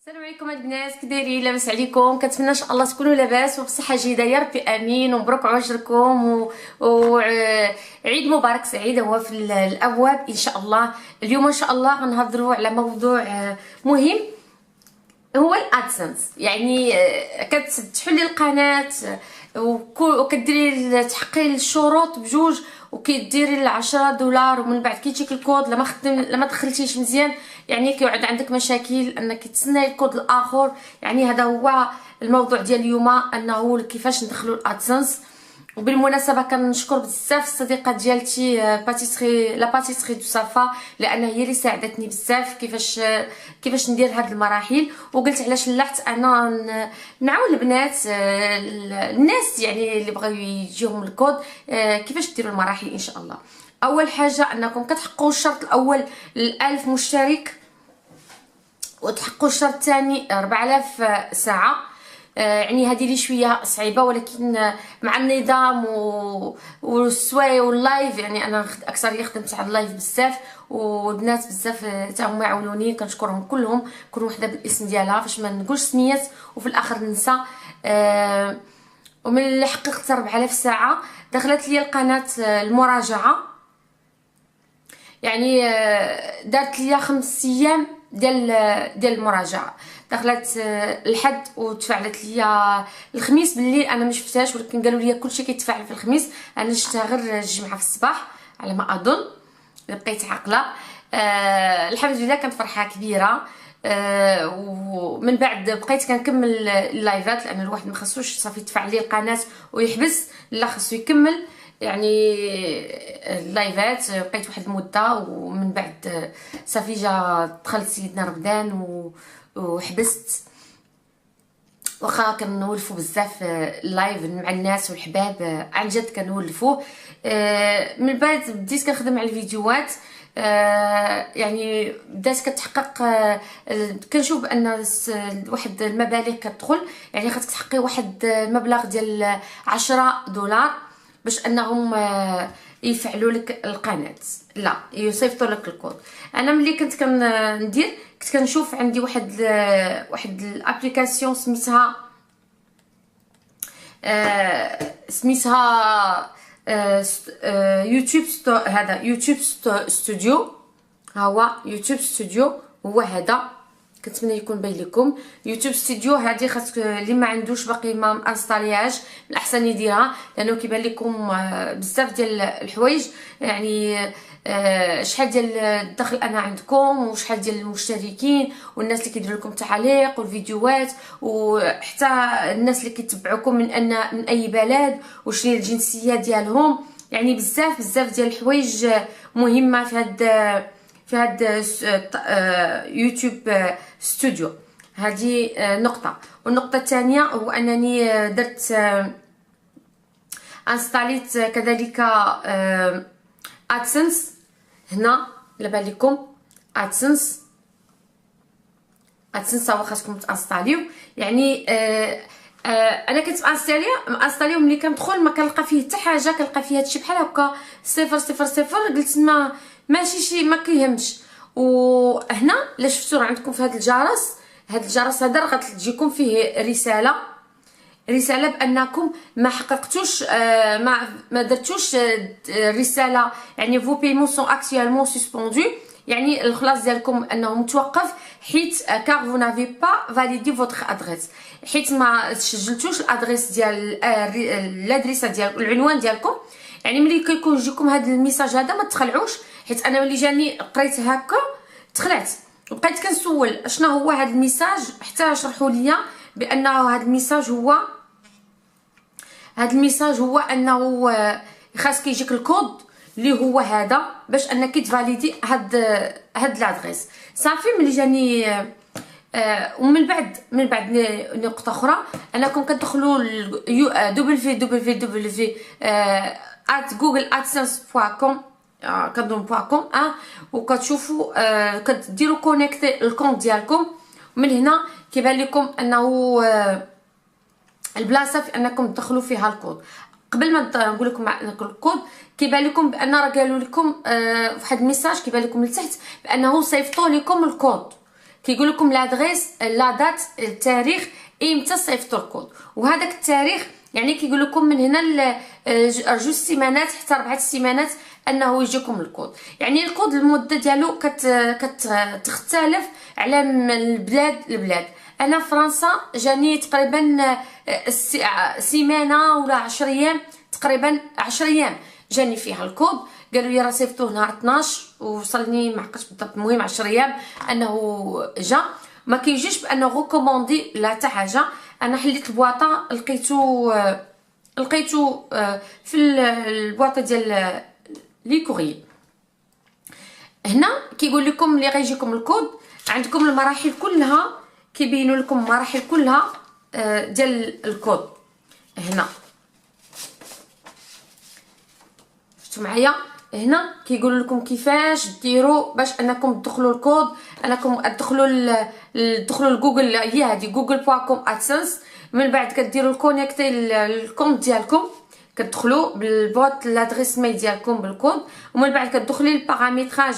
السلام عليكم البنات، كي دايرين؟ لاباس عليكم؟ كنتمنى ان شاء الله تكونوا لاباس وبصحه جيده يا ربي امين. ومبروك عشركم وعيد مبارك سعيد هو في الابواب ان شاء الله. اليوم ان شاء الله غنهضروا على موضوع مهم، هو الادسنس. يعني كتحلي القناه وكديري تحقيق الشروط بجوج وكديري $10 ومن بعد كيجيك الكود لما دخلتيش مزيان، يعني كيعود عندك مشاكل انك تسناي الكود الاخر. يعني هذا هو الموضوع ديال اليوم، انه كيفاش ندخلوا الادسنس. وبالمناسبه كنشكر بزاف الصديقه ديالتي باتيسري دو صفا، لان هي اللي ساعدتني بزاف كيفاش ندير هاد المراحل. وقلت علاش لاحت انا نعاون البنات الناس يعني اللي بغاو يجيهم الكود كيفاش ديروا المراحل ان شاء الله. اول حاجه انكم كتحققوا الشرط الاول 1000 مشترك، وتحققوا الشرط الثاني 4000 ساعه. يعني هذه لي شويه صعيبه، ولكن مع النظام والسواي واللايف، يعني انا اكثر خدمت على اللايف بزاف، والبنات بزاف حتى هما عاونوني، كنشكرهم كلهم، كل وحده بالاسم ديالها فاش ما نقولش سميات وفي الاخر ننسى. ومن اللي حققت 4000 ساعه دخلت لي القناه المراجعه، يعني دارت لي 5 ايام ديال المراجعه. دخلت الحد وتفعلت لي الخميس بالليل، انا ما شفتهاش، ولكن قالوا لي كلشي كيتفاعل في الخميس، انا شفتها غير الجمعه في الصباح على ما اظن، بقيت عاقله. الحمد لله كانت فرحه كبيره. ومن بعد بقيت كنكمل اللايفات، لان الواحد ما خصوش صافي يتفعل ليه القناه ويحبس، لا خصو يكمل يعني اللايفات. بقيت واحد المده، ومن بعد صافي جا دخل سيدنا رمضان وحبست. واخا كنولفوا بزاف اللايف مع الناس والحباب، عن جد كنولفوه. من بعد بديت كنخدم على الفيديوهات، يعني بدات كتحقق، كنشوف بان واحد المبالغ كتدخل، يعني خاصك تحققي واحد مبلغ ديال $10 باش انهم يفعلوا لك القناه، لا يصيفطوا لك الكود. انا ملي كنت كندير كنت كنشوف عندي واحد الابليكاسيون سميتها يوتيوب هذا يوتيوب ستوديو. ها هو يوتيوب ستوديو، هو هذا، كنتمنى يكون باين لكم. يوتيوب ستوديو هذه خاصك اللي ما عندوش باقي ما انستاليهاش من الاحسن يديرها، لانه كيبان لكم بزاف ديال الحوايج، يعني شحال ديال الدخل انا عندكم، وشحال ديال المشتركين، والناس اللي كيديروا لكم تعليق والفيديوهات، وحتى الناس اللي كيتبعوكم من اي بلد، وشنو الجنسيه ديالهم. يعني بزاف ديال الحوايج مهمه في هاد يوتيوب ستوديو. هذه نقطه. والنقطه الثانيه هو انني درت انستاليت كذلك ادسنس. هنا لابا لكم ادسنس هو خاصكم تانستاليو. يعني انا كنت انستاليو ملي كندخل ما كنلقى فيه حتى حاجه، كنلقى فيه هادشي بحال هكا 000. قلت ماشي شي ما كيهمش. وهنا لا شفتوا عندكم في هذا الجرس هذا راه غتجيكم فيه رساله بانكم ما حققتوش، ما درتوش رساله، يعني فو بيمون سون اكtuellement سسبوندو، يعني الخلاص ديالكم انه متوقف، حيت كار فو نافي با فاليدي فوتر ادريس، حيت ما سجلتوش الادريس ديال الادريسه ديال العنوان ديالكم. يعني ملي كيكون يجيكم هذا الميساج هذا ما تخلعوش، حيت انا ملي جاني قريت هكا تخلعت، وبقيت كنسول شنو هو هذا الميساج حتى شرحوا لي بانه هذا الميساج هو انه خاص كيجيك الكود اللي هو هذا باش انك تفاليدي هاد لادريس. صافي ملي جاني ومن بعد نقطه اخرى، انكم كتدخلوا www.googleadsense.com كنظن.com وكتشوفوا كديروا كونيكتي الكونت ديالكم. من هنا كيبان لكم انه البلاصه في انكم تدخلوا فيها الكود. قبل ما نقول لكم الكود، كيبان لكم بان راه قالوا لكم واحد الميساج كيبان لكم لتحت بانه صيفطوا لكم الكود. كيقول لكم لادغيس لا دات التاريخ امتى صيفطوا الكود، وهذاك التاريخ يعني كيقول لكم من هنا جوج سيمانات حتى 4 سيمانات انه يجيكم الكود. يعني الكود المده ديالو كتختلف على من البلاد لبلاد. انا فرنسا جاني تقريبا سيمانه ولا 10 ايام، تقريبا 10 ايام جاني فيها الكود. قالوا لي راه صيفطوه نهار 12 ووصلني ما عقلتش بالضبط، المهم 10 ايام انه جا. ما كيجيش بانه ريكوموندي لا حتى حاجه. انا حليت البواطه لقيتو في البواطه ديال لي كوريي. هنا كيقول لكم ملي غيجيكم الكود عندكم المراحل كلها، كيبينوا لكم المراحل كلها ديال الكود. هنا شفتوا معايا، هنا كيقول لكم كيفاش ديروا باش انكم تدخلوا الكود، انكم تدخلوا لجوجل، هي هذه google.com ادسنس. من بعد كديروا الكونيكتي الكونت ديالكم، كتدخلوا بالبوت لادريس ميل ديالكم بالكود، ومن بعد كتدخلي البارامتراج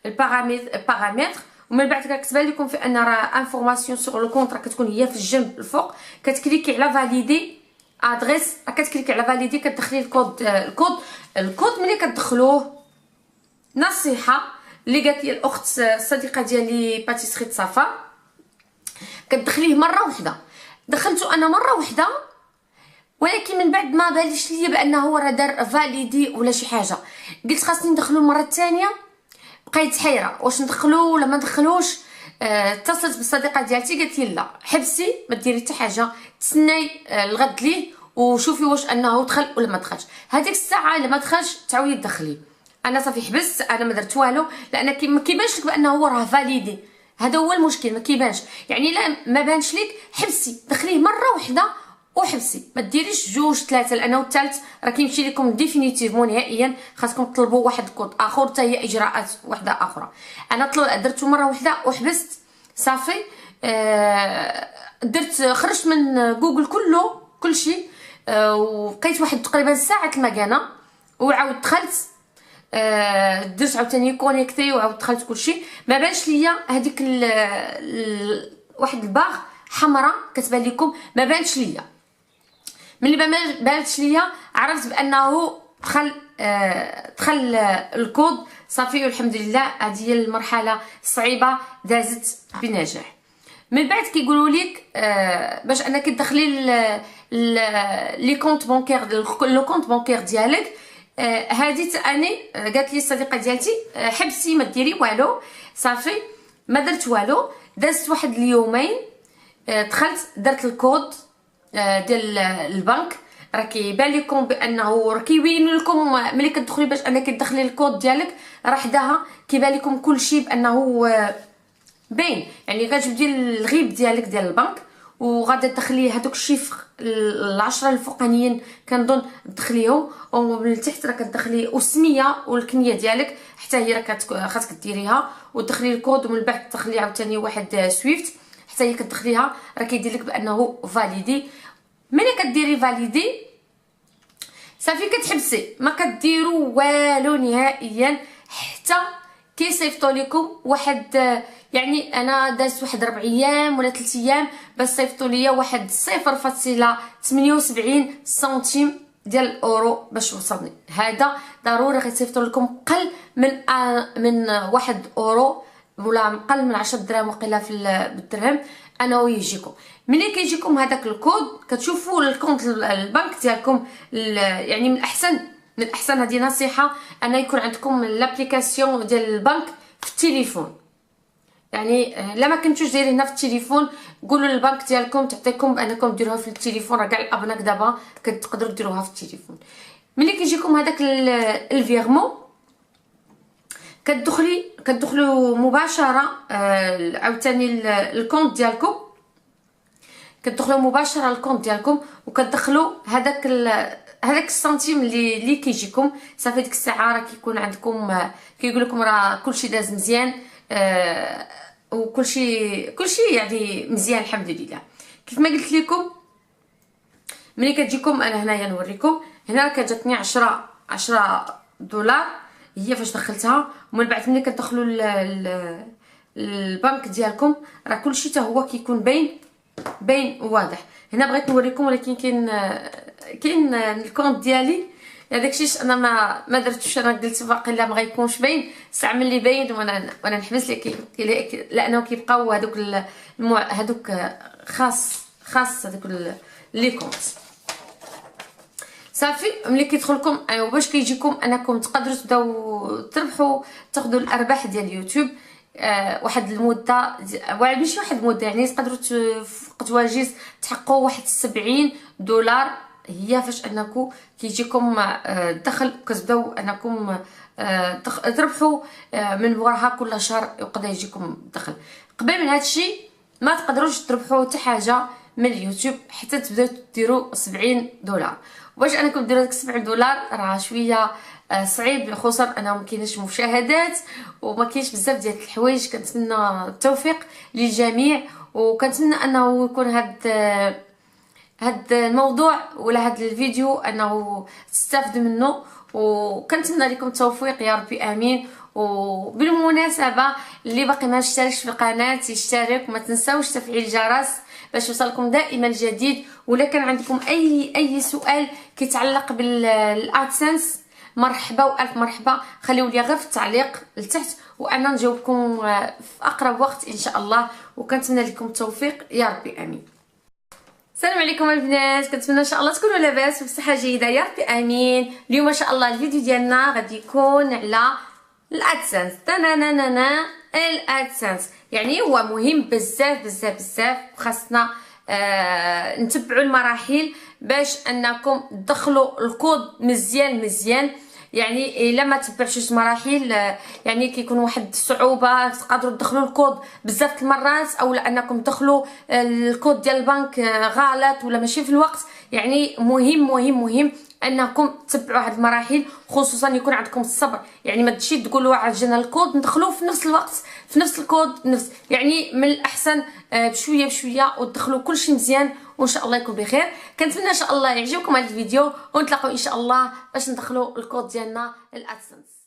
البارامتر، ومن بعد كتبان لكم في ان راه انفورماسيون سور لو كونطرا كتكون هي في الجنب الفوق. كتكليكي على فاليدي ادريس، كتكليكي على فاليدي كتدخلي الكود ملي كتدخلوه. نصيحه اللي قالت لي الاخت الصديقه ديالي باتيسري صفا، كتدخليه مره واحده. دخلته انا مره واحده، ولكن من بعد ما باليش ليا بانه هو راه دار فاليدي ولا شي حاجه. قلت خاصني ندخلو المره الثانيه، بقيت حيره واش ندخلو ولا ما ندخلوش. اتصلت بالصديقه ديالتي قالت لي لا حبسي ما ديري حتى حاجه، تسناي الغد ليه وشوفي واش انه دخل ولا ما دخلش. هذيك الساعه الا ما دخلش تعاودي تدخلي. انا صافي حبست، انا ما درت والو، لان ما كيبانش لك بانه هو راه فاليدي. هذا هو المشكل، ما كيبانش. يعني لا ما بانش لك حبسي دخليه مره واحده وحبسي، ما ديريش جوج ثلاثه، لانه الثالث راه كيمشي لكم ديفينيتيفمون نهائيا. خاصكم تطلبوا واحد كود اخر حتى هي اجراءات واحده اخرى. انا درتو مره واحده وحبست صافي. خرجت من جوجل كلشي، وبقيت واحد تقريبا ساعه المكانه، وعاود دخلت درت عاوتاني كونيكتي وعاود دخلت كلشي. ما بانش ليا هذيك واحد الباغ حمراء كتبان لكم، ما بانش ليا. ملي ما بانتش ليا عرفت بانه دخل الكود صافي، والحمد لله. هذه هي المرحله الصعيبه دازت بنجاح. من بعد كيقولوا لك باش انك تدخلي لي كونط بانكير، لو كونط بانكير ديالك. هذه تاني قالت لي الصديقه ديالتي حبسي ما ديري والو صافي. ما درت والو، دازت واحد اليومين، دخلت درت الكود ديال البنك. راه كيبان لكم بانه راه كيبين لكم ملي كتدخلي باش انك تدخلي الكود ديالك، راه حداها كيبان لكم كلشي بانه باين. يعني غتجبدي الغيب ديالك ديال البنك، وغادا تدخلي هذوك الشيفر ال10 الفوقانيين كنظن تدخليهم، ومن التحت راه كتدخلي والسميه والكنيه ديالك حتى هي راه خاصك ديريها، وتدخلي الكود، ومن بعد تدخلي عاوتاني واحد سويفت حتى هي كتدخليها، راه كيدير لك بانه فاليدي. ملي كديري فاليدي صافي كتحبسي، ما كديروا والو نهائيا حتى كيصيفطوا لكم واحد. يعني انا دازت واحد 4 ايام ولا 3 ايام باش صيفطوا ليا واحد 0.78 سنتيم ديال الاورو باش وصلني. هذا ضروري غيصيفطوا لكم قل من 1 اورو ولا قل من 10 دراهم وقيله بالدرهم انه يجيكم. ملي كيجيكم هذاك الكود كتشوفوا الكونت البنك ديالكم. يعني من الاحسن هذه نصيحه ان يكون عندكم لابليكاسيون ديال البنك في التليفون. يعني لا ما كنتوش دايرينها في التليفون، قولوا للبنك ديالكم تعطيكم بانكم ديروها في التليفون. راه كاع الابناك دابا كتقدروا ديروها في التليفون. ملي كيجيكم هذاك الفيغمون كتدخلوا مباشره عاوتاني الكونت ديالكم، كتدخلوا مباشره الكونت ديالكم وكتدخلوا هذاك السنتيم اللي كيجيكم صافي. ديك الساعه راه كيكون عندكم كيقول لكم راه كلشي داز مزيان، وكلشي يعني مزيان الحمد لله. كيف ما قلت لكم ملي كتجيكم، انا هنايا نوريكم. هنا كجاتني 10 دولار هي فاش دخلتها، ومن بعد ملي كتدخلوا البنك ديالكم راه كلشي حتى هو كيكون باين وواضح. هنا بغيت نوريكم، ولكن كاين الكونط ديالي داكشي انا ما درتوش. انا قلت باقي لا ما غيكونش باين، استعمل لي باين وانا نحبس لانه كيبقاو هذوك خاص هذوك لي كونط صافي. ملي كيدخلكم باش كيجيكم انكم تقدروا تبداو تربحوا، تاخذوا الارباح ديال يوتيوب واحد المده، ماشي واحد المده، يعني تقدروا في وقت واجز تحققوا واحد $70. هي فاش انكم كيجيكم الدخل، كتبداو انكم تربحوا من وراها كل شهر يقدر يجيكم الدخل. قبل من هذا الشيء ما تقدروش تربحوا حتى حاجه من اليوتيوب حتى تبداو ديروا $70. واش انكم ديروا داك $70 راه شويه صعيب، خصوصا انه ما كاينش مشاهدات وما كاينش بزاف ديال الحوايج. كنتمنى التوفيق للجميع، وكنتمنى انه يكون هاد الموضوع ولا هاد الفيديو انه تستافدوا منه، وكنتمنى لكم التوفيق يا ربي امين. وبالمناسبه اللي باقي ما اشتركش في القناه يشترك، وما تنساوش تفعيل الجرس باش يوصلكم دائما الجديد. ولا كان عندكم اي سؤال كيتعلق بالادسنس، مرحبا والف مرحبا، خليو لي غير في التعليق لتحت وانا نجاوبكم في اقرب وقت ان شاء الله. وكنتمنى لكم التوفيق يا ربي امين. السلام عليكم البنات، كنتمنى ان شاء الله تكونوا لاباس وبصحه جيده يا ربي امين. اليوم ان شاء الله الفيديو ديالنا غادي يكون على الادسنس. الادسنس يعني هو مهم بزاف بزاف بزاف، وخاصنا نتبعوا المراحل باش انكم تدخلوا الكود مزيان. يعني الا ما تبعتوش المراحل يعني كيكون واحد الصعوبه، تقدروا تدخلوا الكود بزاف المرات، او انكم تدخلوا الكود ديال البنك غلط ولا ماشي في الوقت. يعني مهم انكم تتبعوا هاد المراحل، خصوصا يكون عندكم الصبر. يعني ما تجي تقولوا عجلنا الكود ندخلوه في نفس الوقت في نفس الكود يعني من الاحسن بشويه وتدخلوا كلشي مزيان، وان شاء الله يكون بخير. كنتمنى ان شاء الله يعجبكم هذا الفيديو، ونتلاقاو ان شاء الله باش ندخلوا الكود ديالنا الادسنس.